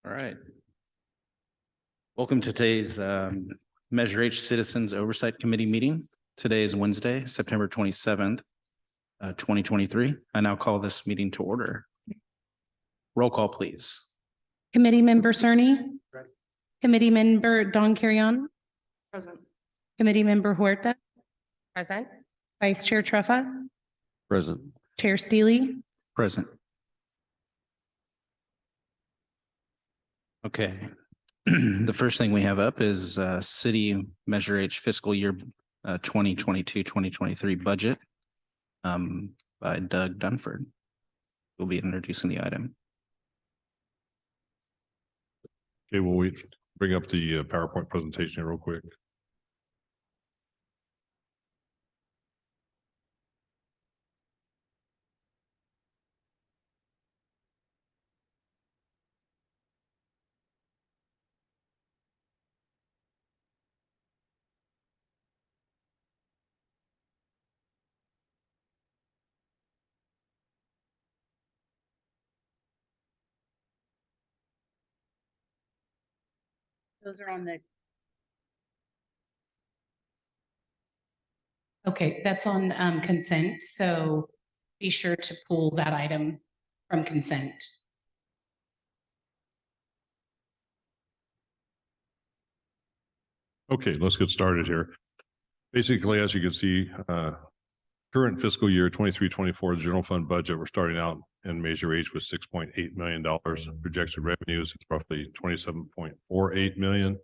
All right. Welcome to today's Measure H Citizens Oversight Committee meeting. Today is Wednesday, September 27th, 2023. I now call this meeting to order. Roll call, please. Committee Member Cerny. Present. Committee Member Don Carrion. Present. Committee Member Huerta. Present. Vice Chair Treffa. Present. Chair Steely. Present. Okay. The first thing we have up is City Measure H Fiscal Year 2022-2023 budget by Doug Dunford. We'll be introducing the item. Okay, well, we bring up the PowerPoint presentation here real quick. Those are on the. Okay, that's on consent. So be sure to pull that item from consent. Okay, let's get started here. Basically, as you can see, current fiscal year 23-24, the general fund budget, we're starting out in Measure H with $6.8 million. Projected revenues is roughly $27.48 million.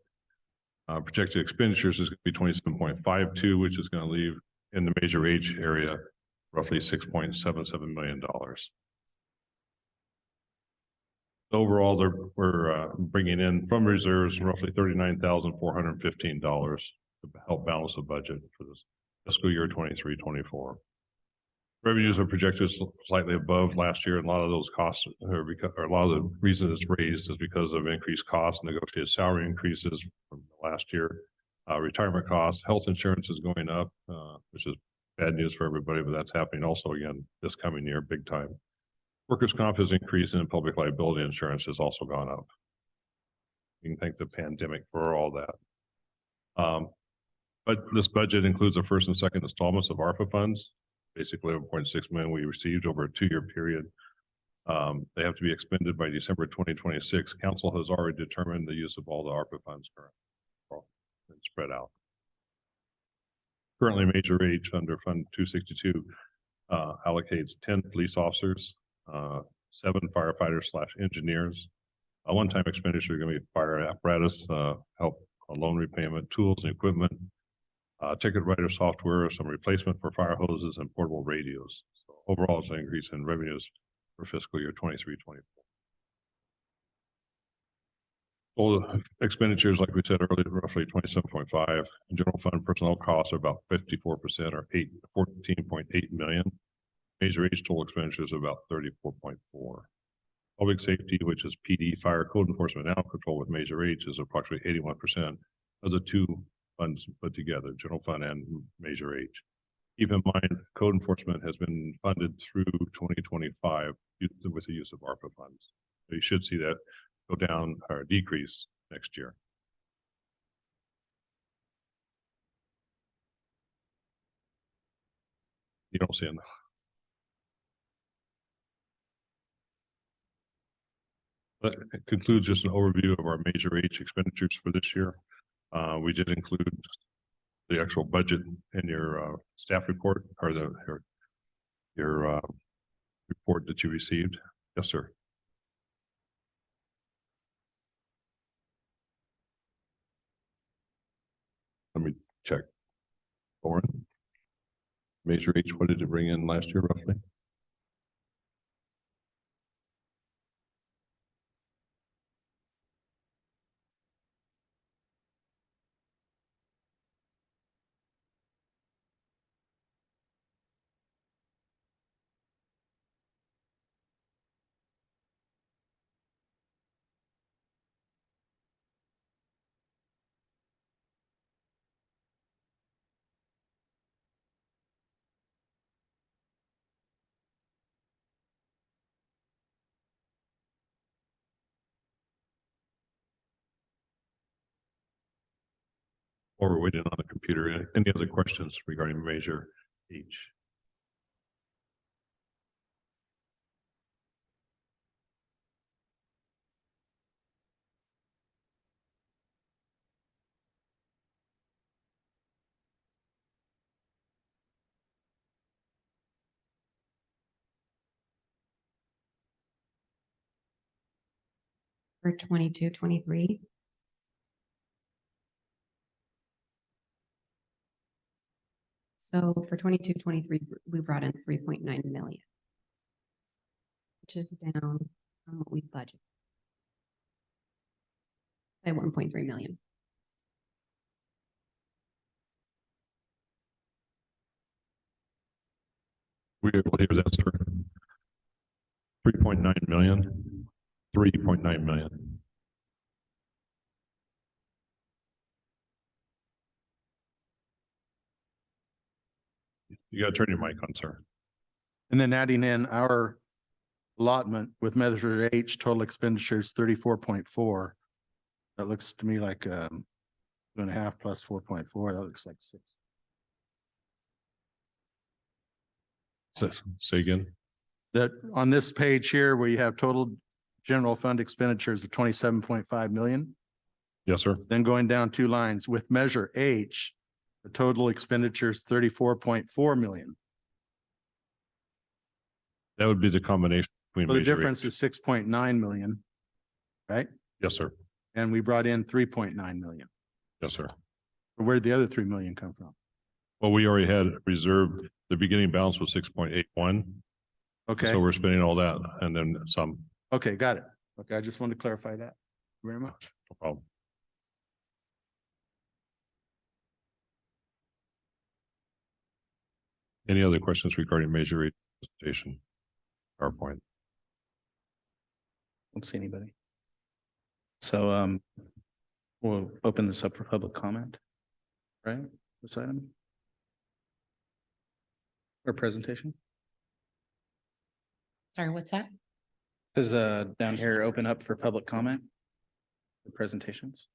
Projected expenditures is going to be 27.52, which is going to leave in the Measure H area roughly $6.77 million. Overall, we're bringing in from reserves roughly $39,415 to help balance the budget for this fiscal year 23-24. Revenues are projected slightly above last year, and a lot of those costs are because, or a lot of the reason it's raised is because of increased costs, negotiated salary increases from last year, retirement costs, health insurance is going up, which is bad news for everybody, but that's happening also again this coming year, big time. Workers' comp has increased, and public liability insurance has also gone up. You can thank the pandemic for all that. But this budget includes the first and second installments of ARPA funds, basically 1.6 million we received over a 2-year period. They have to be expended by December 2026. Council has already determined the use of all the ARPA funds currently and spread out. Currently, Measure H under Fund 262 allocates 10 police officers, 7 firefighters / engineers. A one-time expenditure is going to be fire apparatus, help on loan repayment, tools and equipment, ticket writer software, some replacement for fire hoses and portable radios. So overall, it's an increase in revenues for fiscal year 23-24. All the expenditures, like we said earlier, roughly 27.5. General fund personnel costs are about 54% or 14.8 million. Measure H total expenditures are about 34.4. Public safety, which is PD, fire, code enforcement, and animal control with Measure H, is approximately 81% of the two funds put together, general fund and Measure H. Keep in mind, code enforcement has been funded through 2025 with the use of ARPA funds. So you should see that go down or decrease next year. You don't see enough. That concludes just an overview of our Measure H expenditures for this year. We did include the actual budget in your staff report or your report that you received. Yes, sir. Let me check. Lauren, Measure H, what did it bring in last year roughly? Or we're waiting on the computer. Any other questions regarding Measure H? For 22-23. So for 22-23, we brought in 3.9 million. Which is down from what we budgeted. By 1.3 million. We believe that's 3.9 million. 3.9 million. You gotta turn your mic on, sir. And then adding in our allotment with Measure H, total expenditures 34.4. That looks to me like 2.5 plus 4.4, that looks like 6. Say again. That on this page here, where you have total general fund expenditures of 27.5 million, Yes, sir. then going down 2 lines with Measure H, the total expenditures 34.4 million. That would be the combination between. So the Measure difference H. is 6.9 million, right? Yes, sir. And we brought in 3.9 million. Yes, sir. Where'd the other 3 million come from? Well, we already had reserved, the beginning balance was 6.81. Okay, So we're spending all that and then some. okay, got it. Okay, I just wanted to clarify that. Very much. No problem. Any other questions regarding Measure H presentation? PowerPoint. Don't see anybody. So we'll open this up for public comment. Right, this item? Or presentation? Sorry, what's that? Does down here open up for public comment? The presentations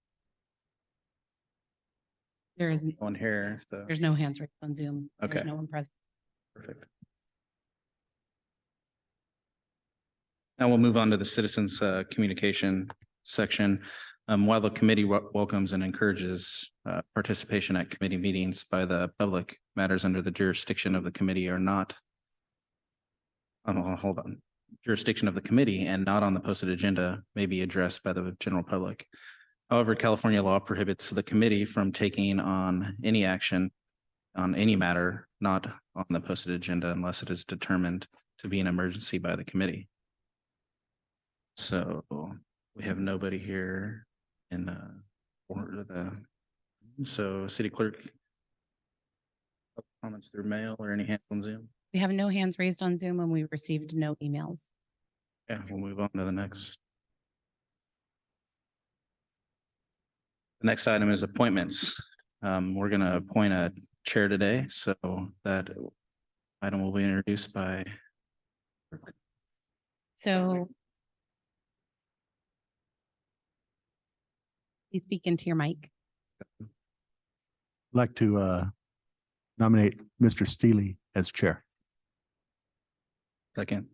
There's on here, so no hands raised on Zoom. There's Okay. no one present. perfect. Now we'll move on to the citizens communication section. While the committee welcomes and encourages participation at committee meetings by the public, matters under the jurisdiction of the committee are not. Hold on. Jurisdiction of the committee and not on the posted agenda may be addressed by the general public. However, California law prohibits the committee from taking on any action on any matter not on the posted agenda unless it is determined to be an emergency by the committee. So we have nobody here in so city clerk. Comments through mail or any hands on Zoom? We have no hands raised on Zoom and we received no emails. Yeah, we'll move on to the next. The next item is appointments. We're going to appoint a chair today, so that item will be introduced by. So please speak into your mic. I'd like to nominate Mr. Steely as chair. Second,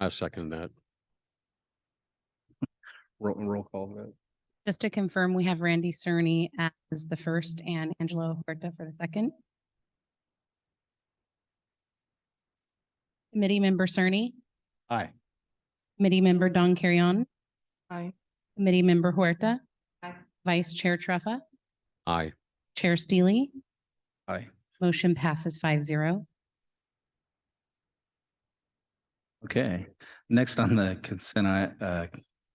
I second that. roll call vote. Just to confirm, we have Randy Cerny as the first and Angelo Huerta for the second. Committee member Cerny, Aye. committee member Don Carrion, Aye. committee member Huerta. Aye. Vice Chair Treffa, Aye. Chair Steely, Aye. motion passes 5-0. Okay, next on the consent,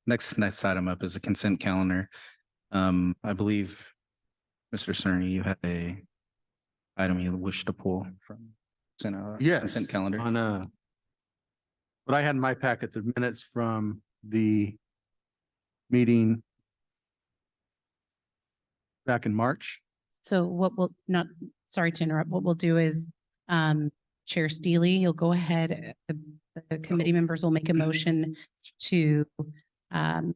next item up is the consent calendar. I believe, Mr. Cerny, you had a item you wish to pull from Yes. consent calendar. On what I had in my packet, the minutes from the meeting back in March. So what we'll not, sorry to interrupt, what we'll do is Chair Steely, you'll go ahead, the committee members will make a motion to have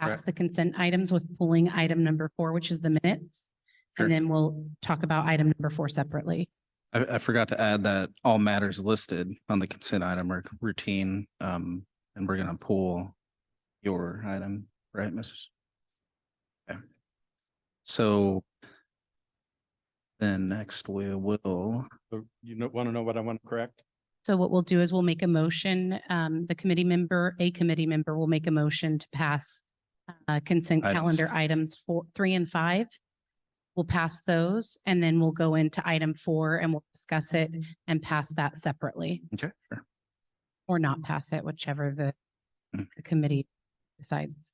pass Correct. the consent items with pulling item number 4, which is the minutes. Sure. And then we'll talk about item number 4 separately. I forgot to add that all matters listed on the consent item are routine, and we're gonna pull your item, right, Mrs.? Okay. So then next we will, So you want to know what I want to correct? So what we'll do is we'll make a motion, a committee member will make a motion to pass consent Items. calendar items 3 and 5. We'll pass those and then we'll go into item 4 and we'll discuss it and pass that separately okay, sure. or not pass it, whichever the Mm. the committee decides.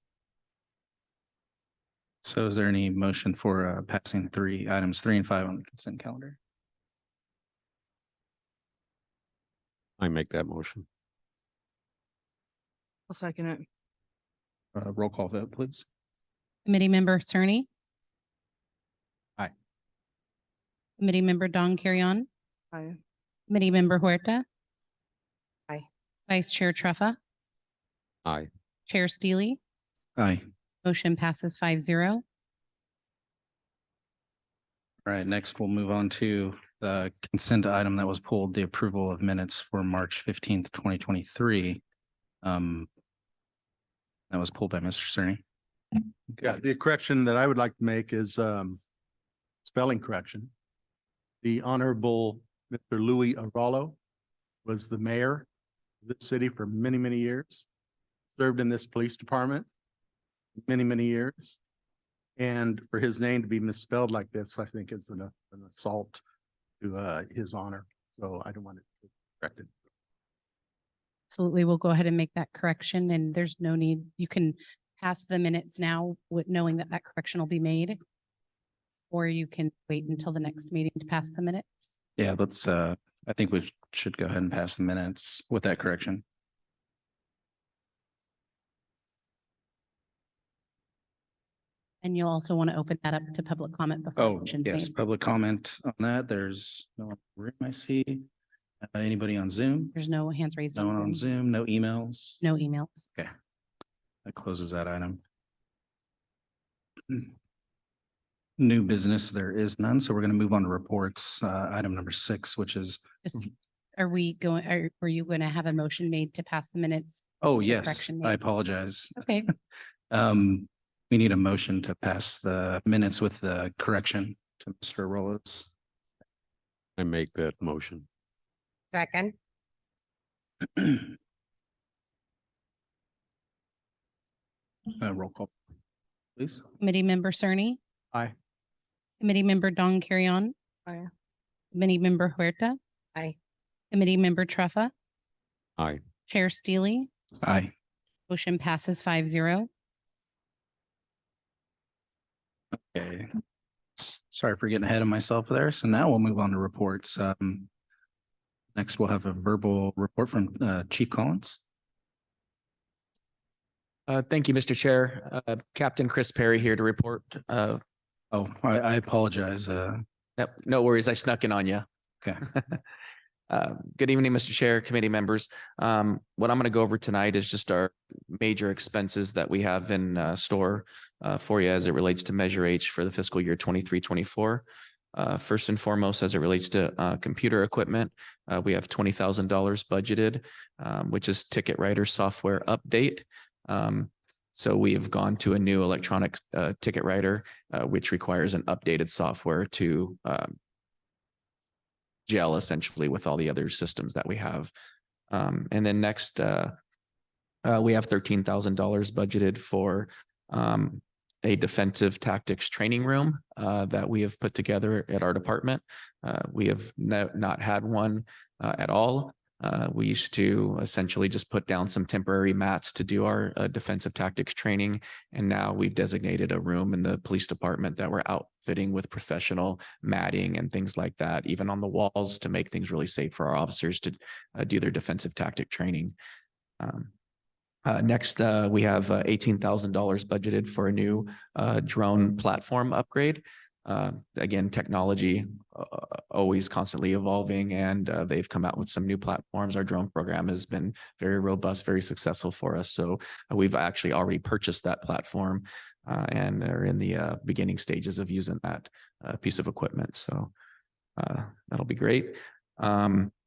So is there any motion for passing items 3 and 5 on the consent calendar? I make that motion. I'll second it. Roll call vote, please. Committee member Cerny. Aye. Committee member Don Carrion, Aye. committee member Huerta. Aye. Vice Chair Truffa, Aye. Chair Steely, Aye. motion passes 5-0. All right, next we'll move on to the consent item that was pulled, the approval of minutes for March 15th, 2023. That was pulled by Mr. Cerny. Yeah, the correction that I would like to make is spelling correction. The Honorable Mr. Louis Aralo was the mayor of this city for many, many years. Served in this police department many, many years. And for his name to be misspelled like this, I think is an assault to his honor. So I don't want it corrected. Absolutely. We'll go ahead and make that correction and there's no need, you can pass the minutes now with knowing that that correction will be made. Or you can wait until the next meeting to pass the minutes. Yeah, let's, I think we should go ahead and pass the minutes with that correction. And you'll also want to open that up to public comment before. Oh, motion's yes, made. public comment on that. There's no one in the room I see. Anybody on Zoom? There's no hands raised No one on on Zoom, Zoom, no emails. no emails. That closes that item. New business, there is none, so we're going to move on to reports. Item number 6, which is, Just, are you going to have a motion made to pass the minutes? oh, The yes, correction I made. apologize. Okay, We need a motion to pass the minutes with the correction to Mr. Rollos. I make that motion. Second. Roll call, please. committee member Cerny. Aye. Committee member Don Carrion. Aye. Committee member Huerta. Aye. Committee member Truffa, Aye. Chair Steely, Aye. motion passes 5-0. Okay. Sorry for getting ahead of myself there. So now we'll move on to reports. Next, we'll have a verbal report from Chief Collins. Thank you, Mr. Chair. Captain Chris Perry here to report. Oh, I apologize. No worries, I snuck in on you. Okay. Good evening, Mr. Chair, committee members. What I'm going to go over tonight is just our major expenses that we have in store for you as it relates to Measure H for the fiscal year 23-24. First and foremost, as it relates to computer equipment, we have $20,000 budgeted, which is ticket writer software update. So we have gone to a new electronic ticket writer, which requires an updated software to gel essentially with all the other systems that we have. And then next, we have $13,000 budgeted for a defensive tactics training room that we have put together at our department. We have not had one at all. We used to essentially just put down some temporary mats to do our defensive tactics training. And now we've designated a room in the police department that we're outfitting with professional matting and things like that, even on the walls to make things really safe for our officers to do their defensive tactic training. Next, we have $18,000 budgeted for a new drone platform upgrade. Again, technology always constantly evolving, and they've come out with some new platforms. Our drone program has been very robust, very successful for us. So we've actually already purchased that platform and are in the beginning stages of using that piece of equipment. So that'll be great.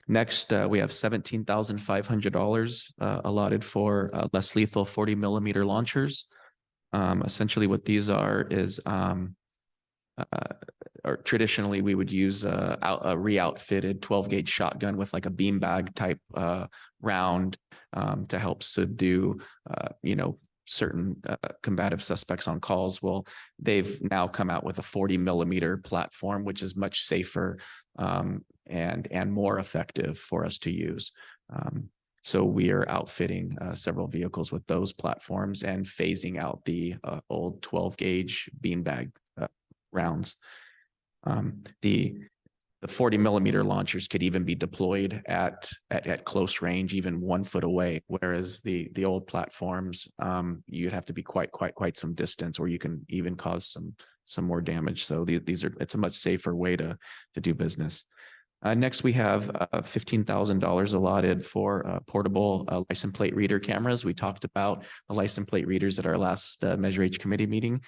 Next, we have $17,500 allotted for less lethal 40mm launchers. Essentially what these are is or traditionally we would use a re-outfitted 12-gauge shotgun with like a beanbag type round to help subdue certain combative suspects on calls. Well, they've now come out with a 40mm platform, which is much safer and more effective for us to use. So we are outfitting several vehicles with those platforms and phasing out the old 12-gauge beanbag rounds. The 40mm launchers could even be deployed at close range, even 1 foot away, whereas the old platforms, you'd have to be quite some distance, or you can even cause some more damage. So it's a much safer way to do business. Next, we have $15,000 allotted for portable license plate reader cameras. We talked about the license plate readers at our last Measure H committee meeting.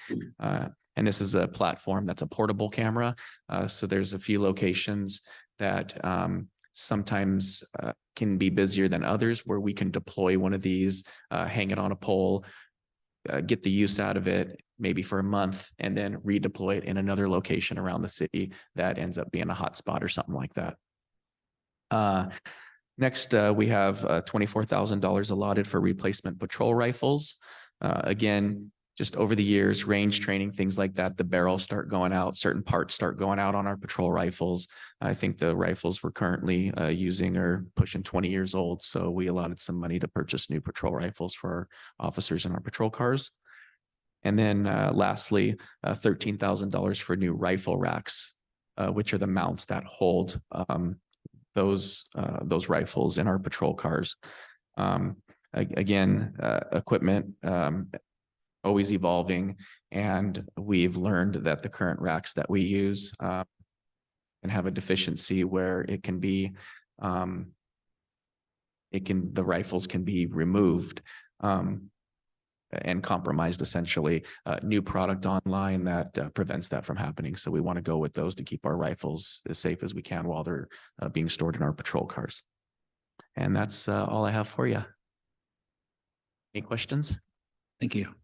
And this is a platform that's a portable camera. So there's a few locations that sometimes can be busier than others, where we can deploy one of these, hang it on a pole, get the use out of it maybe for a month, and then redeploy it in another location around the city that ends up being a hotspot or something like that. Next, we have $24,000 allotted for replacement patrol rifles. Again, just over the years, range training, things like that, the barrels start going out, certain parts start going out on our patrol rifles. I think the rifles we're currently using are pushing 20 years old. So we allotted some money to purchase new patrol rifles for our officers in our patrol cars. And then lastly, $13,000 for new rifle racks, which are the mounts that hold those rifles in our patrol cars. Again, equipment always evolving, and we've learned that the current racks that we use can have a deficiency where it can be the rifles can be removed and compromised, essentially. New product online that prevents that from happening. So we want to go with those to keep our rifles as safe as we can while they're being stored in our patrol cars. And that's all I have for you. Any questions? Thank you.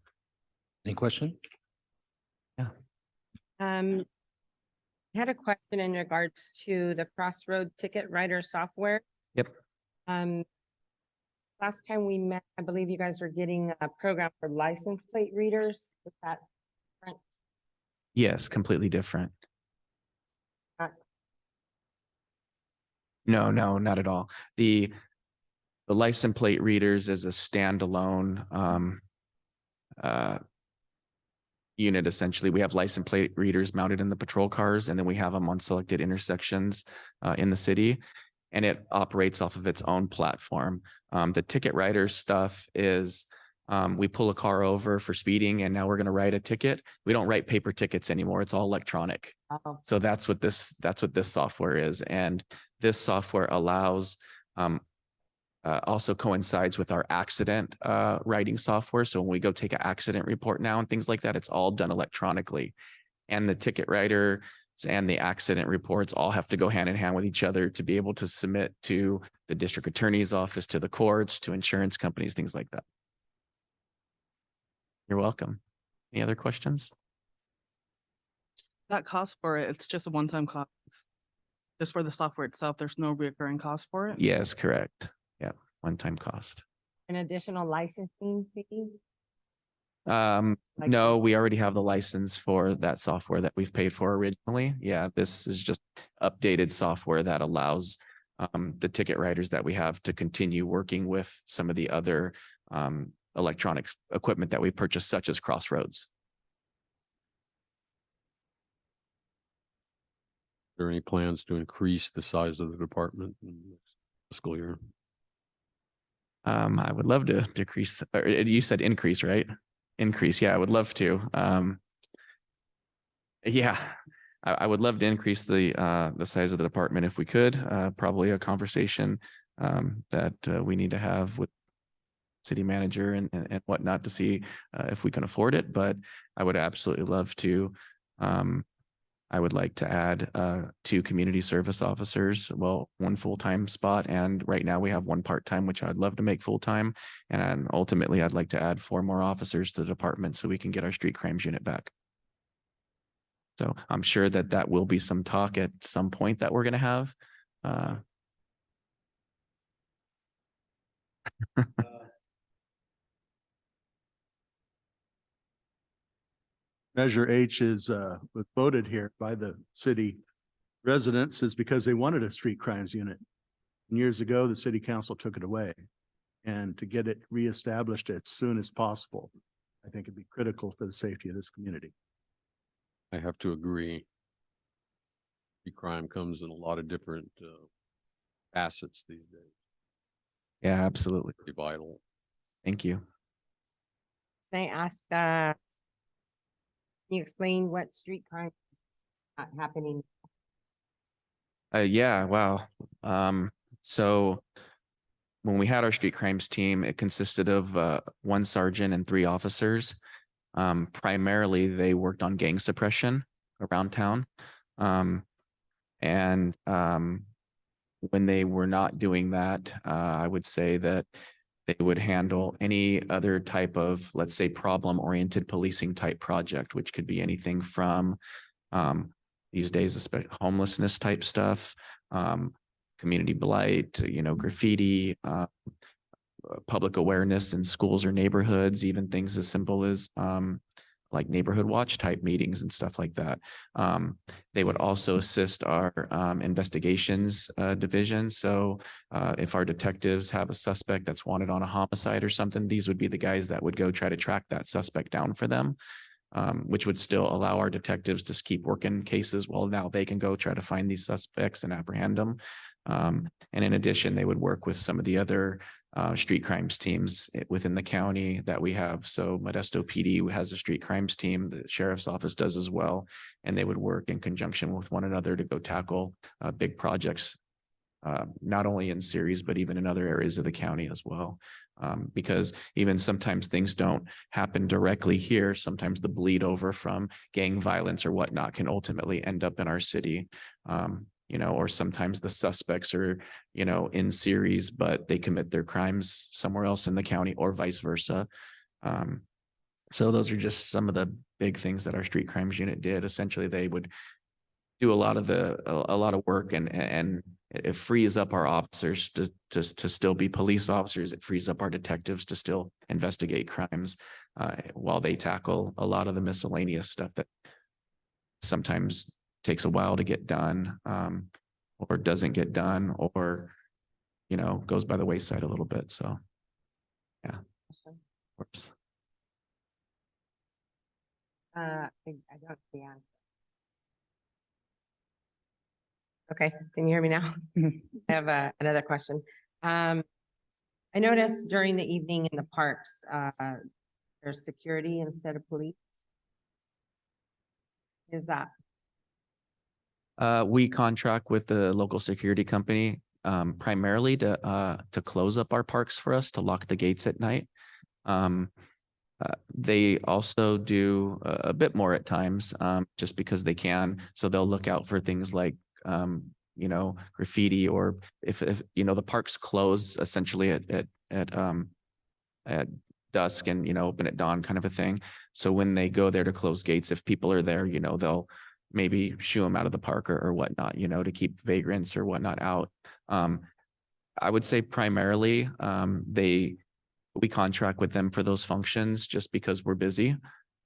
Any question? I had a question in regards to the Crossroad Ticket Writer software. Yep. Last time we met, I believe you guys were getting a program for license plate readers. Is that different? Yes, completely different. Not- No, not at all. The license plate readers is a standalone unit. Essentially, we have license plate readers mounted in the patrol cars, and then we have them on selected intersections in the city, and it operates off of its own platform. The ticket writer stuff is we pull a car over for speeding, and now we're going to write a ticket. We don't write paper tickets anymore. It's all electronic. Oh, So that's what this software is. And this software allows also coincides with our accident writing software. So when we go take an accident report now and things like that, it's all done electronically. And the ticket writer and the accident reports all have to go hand in hand with each other to be able to submit to the district attorney's office, to the courts, to insurance companies, things like that. You're welcome. Any other questions? That cost for it, it's just a one-time cost. Just for the software itself, there's no recurring cost for it? Yes, correct. Yeah, one-time cost. an additional licensing fee? Like- No, we already have the license for that software that we've paid for originally. Yeah, this is just updated software that allows the ticket writers that we have to continue working with some of the other electronics equipment that we purchased, such as Crossroads. Are there any plans to increase the size of the department in the next fiscal year? I would love to decrease, or you said increase, right? Increase. Yeah, I would love to. Yeah, I would love to increase the size of the department if we could. Probably a conversation that we need to have with city manager and whatnot to see if we can afford it. But I would absolutely love to. I would like to add 2 community service officers. Well, 1 full-time spot, and right now we have 1 part-time, which I'd love to make full-time. And ultimately, I'd like to add 4 more officers to the department so we can get our street crimes unit back. So I'm sure that that will be some talk at some point that we're going to have. Measure H is was voted here by the city residents is because they wanted a street crimes unit. And years ago, the city council took it away. And to get it reestablished as soon as possible, I think it'd be critical for the safety of this community. I have to agree. Crime comes in a lot of different facets these days. Yeah, absolutely. Pretty vital. Thank you. Can I ask, can you explain what street crime happening? Yeah, wow. So when we had our street crimes team, it consisted of 1 sergeant and 3 officers. Primarily, they worked on gang suppression around town. And when they were not doing that, I would say that they would handle any other type of, let's say, problem-oriented policing type project, which could be anything from these days, especially homelessness type stuff, community blight, graffiti, public awareness in schools or neighborhoods, even things as simple as like neighborhood watch type meetings and stuff like that. They would also assist our investigations division. So if our detectives have a suspect that's wanted on a homicide or something, these would be the guys that would go try to track that suspect down for them. Which would still allow our detectives to keep working cases. Well, now they can go try to find these suspects and apprehend them. And in addition, they would work with some of the other street crimes teams within the county that we have. So Modesto PD has a street crimes team, the sheriff's office does as well. And they would work in conjunction with one another to go tackle big projects, not only in Ceres, but even in other areas of the county as well. Because even sometimes things don't happen directly here. Sometimes the bleed over from gang violence or whatnot can ultimately end up in our city. Or sometimes the suspects are, in Ceres, but they commit their crimes somewhere else in the county or vice versa. So those are just some of the big things that our street crimes unit did. Essentially, they would do a lot of work and it frees up our officers to still be police officers. It frees up our detectives to still investigate crimes while they tackle a lot of the miscellaneous stuff that sometimes takes a while to get done or doesn't get done or, goes by the wayside a little bit. So, yeah. Works. I don't see the answer. Okay, can you hear me now? I have another question. I noticed during the evening in the parks, there's security instead of police. Is that? We contract with the local security company primarily to close up our parks for us, to lock the gates at night. They also do a bit more at times just because they can. So they'll look out for things like graffiti, or if the parks close essentially at dusk and open at dawn kind of a thing. So when they go there to close gates, if people are there, they'll maybe shoo them out of the park or whatnot, to keep vagrants or whatnot out. I would say primarily we contract with them for those functions just because we're busy.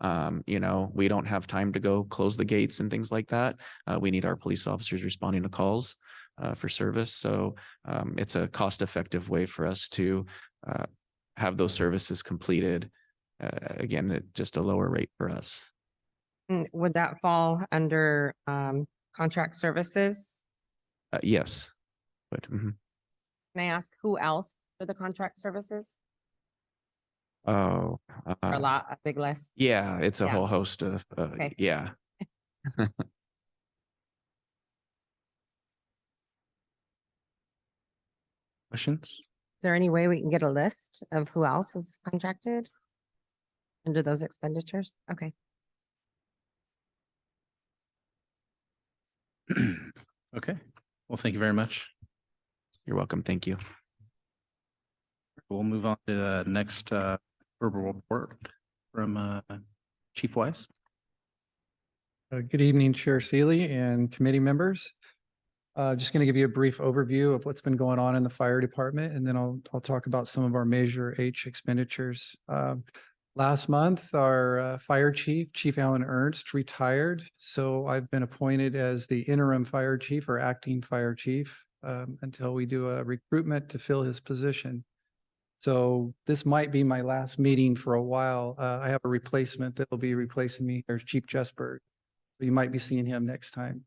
We don't have time to go close the gates and things like that. We need our police officers responding to calls for service. So it's a cost-effective way for us to have those services completed. Again, at just a lower rate for us. Would that fall under contract services? Yes, but Can I ask who else for the contract services? oh, A big list. yeah, it's a Yeah. whole host of Okay. yeah. Questions? Is there any way we can get a list of who else is contracted under those expenditures? Okay. Okay, well, thank you very much. You're welcome. Thank you. We'll move on to the next verbal report from Chief Wise. Good evening, Chair Seeley and committee members. Just going to give you a brief overview of what's been going on in the fire department, and then I'll talk about some of our Measure H expenditures. Last month, our fire chief, Chief Alan Ernst, retired. So I've been appointed as the interim fire chief or acting fire chief until we do a recruitment to fill his position. So this might be my last meeting for a while. I have a replacement that will be replacing me. There's Chief Jesper. You might be seeing him next time.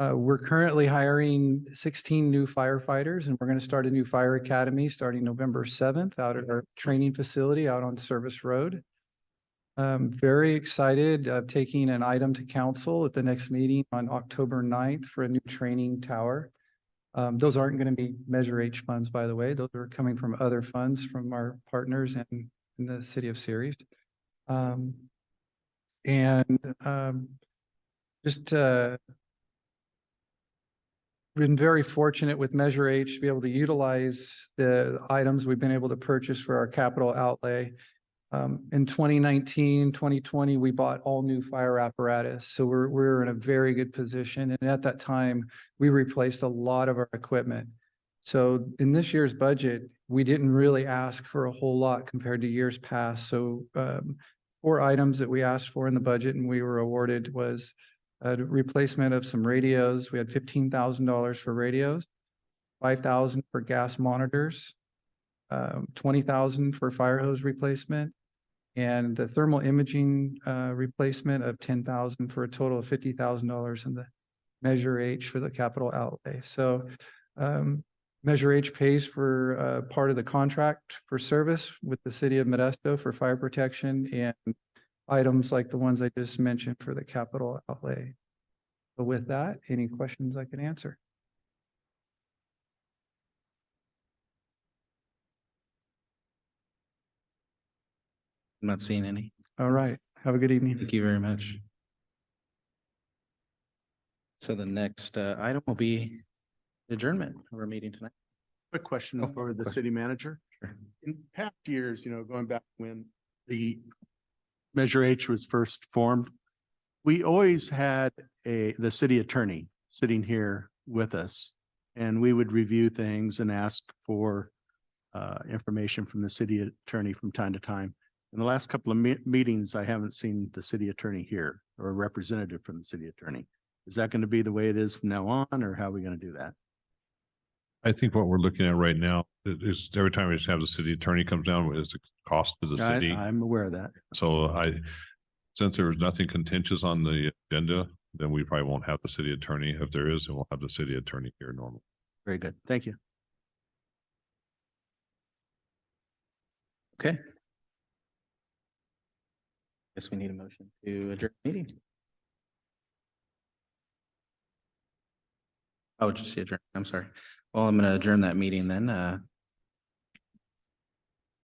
We're currently hiring 16 new firefighters, and we're going to start a new fire academy starting November 7th out at our training facility out on Service Road. I'm very excited of taking an item to council at the next meeting on October 9th for a new training tower. Those aren't going to be Measure H funds, by the way. Those are coming from other funds from our partners in the city of Ceres. Just been very fortunate with Measure H to be able to utilize the items we've been able to purchase for our capital outlay. In 2019, 2020, we bought all new fire apparatus. So we're in a very good position. And at that time, we replaced a lot of our equipment. So in this year's budget, we didn't really ask for a whole lot compared to years past. So 4 items that we asked for in the budget and we were awarded was a replacement of some radios. We had $15,000 for radios, $5,000 for gas monitors, $20,000 for fire hose replacement, and the thermal imaging replacement of $10,000 for a total of $50,000 in the Measure H for the capital outlay. So Measure H pays for part of the contract for service with the city of Modesto for fire protection and items like the ones I just mentioned for the capital outlay. So with that, any questions I can answer? I'm not seeing any. All right. Have a good evening. Thank you very much. So the next item will be adjournment of our meeting tonight. Quick question Oh, for the quick. city manager. Sure. In past years, going back when the Measure H was first formed, we always had the city attorney sitting here with us. And we would review things and ask for information from the city attorney from time to time. In the last couple of meetings, I haven't seen the city attorney here or a representative from the city attorney. Is that going to be the way it is from now on, or how are we going to do that? I think what we're looking at right now is every time we just have the city attorney comes down, it's a cost to the city. I'm aware of that. So since there is nothing contentious on the agenda, then we probably won't have the city attorney. If there is, then we'll have the city attorney here normally. Very good. Thank you. Okay. Guess we need a motion to adjourn the meeting. Oh, just the adjourn. I'm sorry. Well, I'm going to adjourn that meeting then.